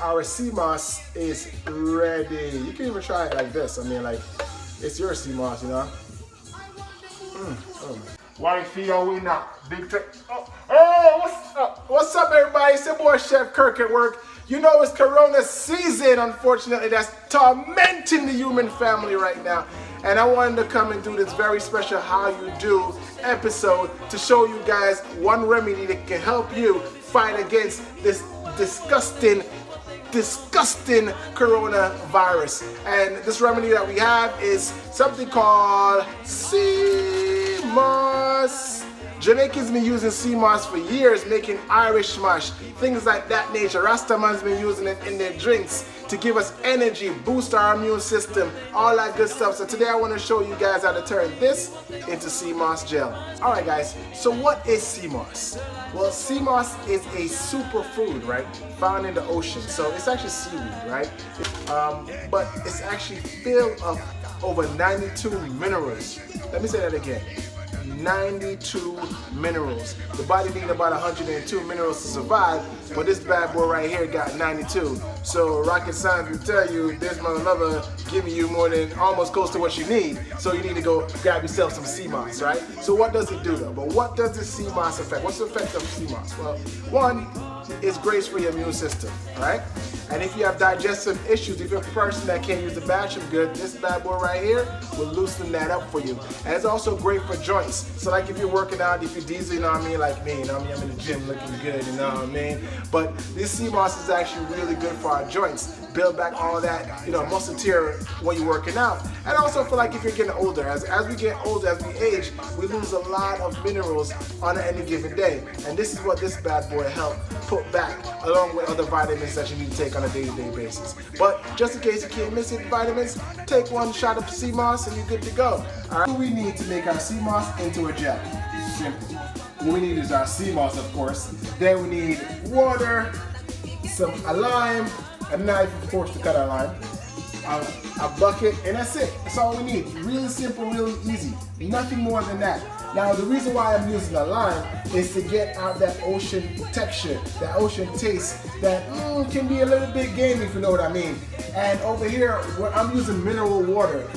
our sea moss is ready. You can even try it like this. I mean, like, it's your sea moss, you know? White feet on we now. Big trick. What's up? What's up, everybody? It's your boy Chef Kirk at work. You know it's Corona season, unfortunately, that's tormenting the human family right now. And I wanted to come and do this very special How You Do episode to show you guys one remedy that can help you fight against this disgusting coronavirus. And this remedy that we have is something called sea moss. Jamaicans been using sea moss for years, making Irish mash, things like that nature. Rastaman's been using it in their drinks to give us energy, boost our immune system, all that good stuff. So today I want to show you guys how to turn this into sea moss gel. All right, guys, so what is sea moss? Well, sea moss is a superfood, right, found in the ocean. So it's actually seaweed, right? But it's actually filled of over 92 minerals. Let me say that again. 92 minerals. The body needs about 102 minerals to survive, but this bad boy right here got 92. So rocket science will tell you this mother lover giving you more than almost close to what you need. So you need to go grab yourself some sea moss, right? So what does it do though? But what does the sea moss affect? What's the effect of sea moss? Well, one, it's great for your immune system, right? And if you have digestive issues, if you're a person that can't use the bathroom good, this bad boy right here will loosen that up for you. And it's also great for joints. So like if you're working out, if you're diesel, you know what I mean, like me, you know what I mean, I'm in the gym looking good, you know what I mean? But this sea moss is actually really good for our joints. Build back all that, you know, muscle tear when you're working out. And also for like if you're getting older. As we get older, as we age, we lose a lot of minerals on any given day. And this is what this bad boy helps put back, along with other vitamins that you need to take on a day-to-day basis. But just in case you can't miss it, vitamins, take one shot of sea moss and you're good to go. All right. What we need to make our sea moss into a gel? Simple. What we need is our sea moss, of course. Then we need water, a lime, a knife, of course, to cut our lime, a bucket, and that's it. That's all we need. Really simple, really easy. Nothing more than that. Now, the reason why I'm using a lime is to get out that ocean texture, that ocean taste that can be a little bit gamey, if you know what I mean. And over here, I'm using mineral water.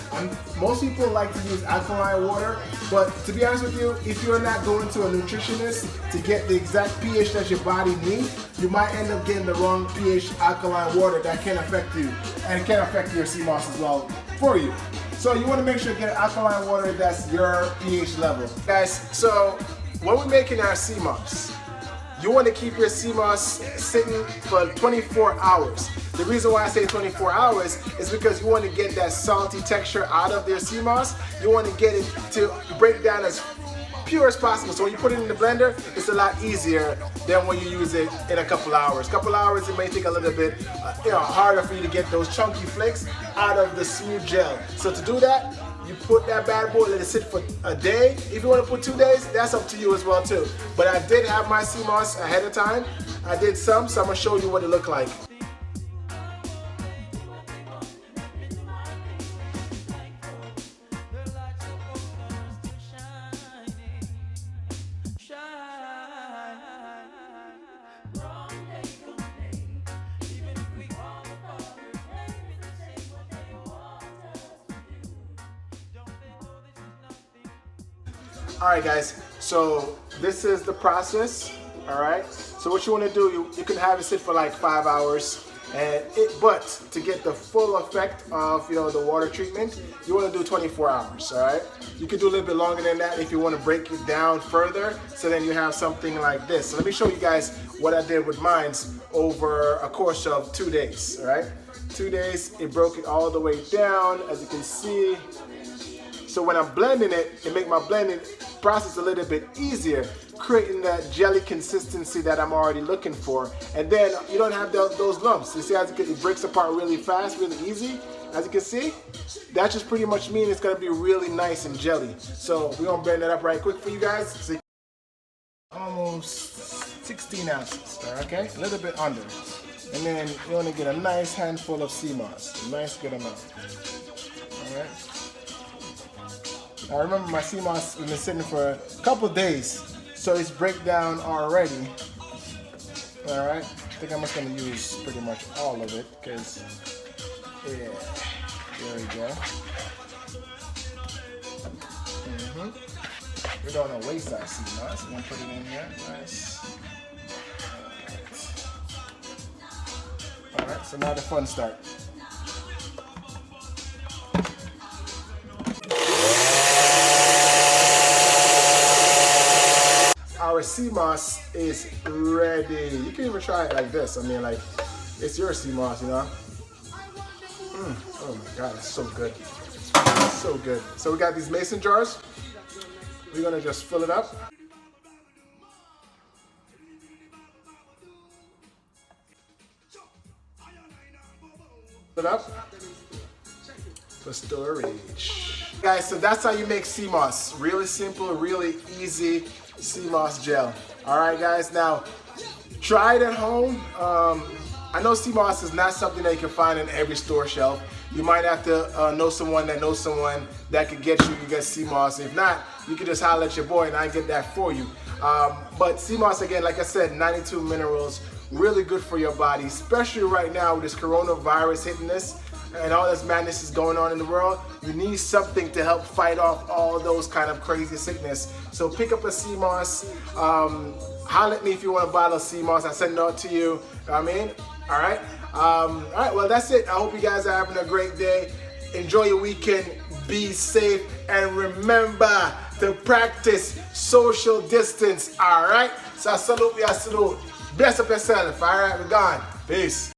Most people like to use alkaline water, but to be honest with you, if you're not going to a nutritionist to get the exact pH that your body needs, you might end up getting the wrong pH alkaline water that can affect you, and it can affect your sea moss as well for you. So you want to make sure you get alkaline water that's your pH level. Guys, so when we're making our sea moss, you want to keep your sea moss sitting for 24 hours. The reason why I say 24 hours is because you want to get that salty texture out of their sea moss. You want to get it to break down as pure as possible. So when you put it in the blender, it's a lot easier than when you use it in a couple hours. Couple hours, it may take a little bit harder for you to get those chunky flakes out of the smooth gel. So to do that, you put that bad boy, let it sit for a day. If you want to put 2 days, that's up to you as well too. But I did have my sea moss ahead of time. I did some, so I'm gonna show you what it looked like. All right, guys, so this is the process, all right? So what you want to do, you can have it sit for like 5 hours, but to get the full effect of, the water treatment, you want to do 24 hours, all right? You can do a little bit longer than that if you want to break it down further, so then you have something like this. So let me show you guys what I did with mine over a course of 2 days, all right? 2 days, it broke it all the way down, as you can see. So when I'm blending it, it makes my blending process a little bit easier, creating that jelly consistency that I'm already looking for. And then you don't have those lumps. You see how it breaks apart really fast, really easy? As you can see, that just pretty much means it's gonna be really nice and jelly. So we're gonna blend that up right quick for you guys. So almost 16 ounces, okay? A little bit under. And then you wanna get a nice handful of sea moss, a nice good amount, all right? I remember my sea moss has been sitting for a couple days, so it's break down already. All right, think I'm just gonna use pretty much all of it because, yeah, there we go. We don't want to waste that sea moss. We're gonna put it in here. Nice. All right, so now the fun start. Our sea moss is ready. You can even try it like this. I mean, like, it's your sea moss, you know? Oh my God, it's so good. It's so good. So we got these mason jars. We're gonna just fill it up. Fill it up for storage. Guys, so that's how you make sea moss. Really simple, really easy sea moss gel. All right, guys, now try it at home. I know sea moss is not something that you can find in every store shelf. You might have to know someone that could get you to get sea moss. If not, you can just holler at your boy and I get that for you. But sea moss, again, like I said, 92 minerals, really good for your body, especially right now with this coronavirus hitting us and all this madness is going on in the world. You need something to help fight off all those kind of crazy sickness. So pick up a sea moss. Holler at me if you want a bottle of sea moss. I send it out to you. You know what I mean? All right. All right. Well, that's it. I hope you guys are having a great day. Enjoy your weekend. Be safe and remember to practice social distance. All right. So I salute you. I salute. Bless up yourself. All right. We're gone. Peace.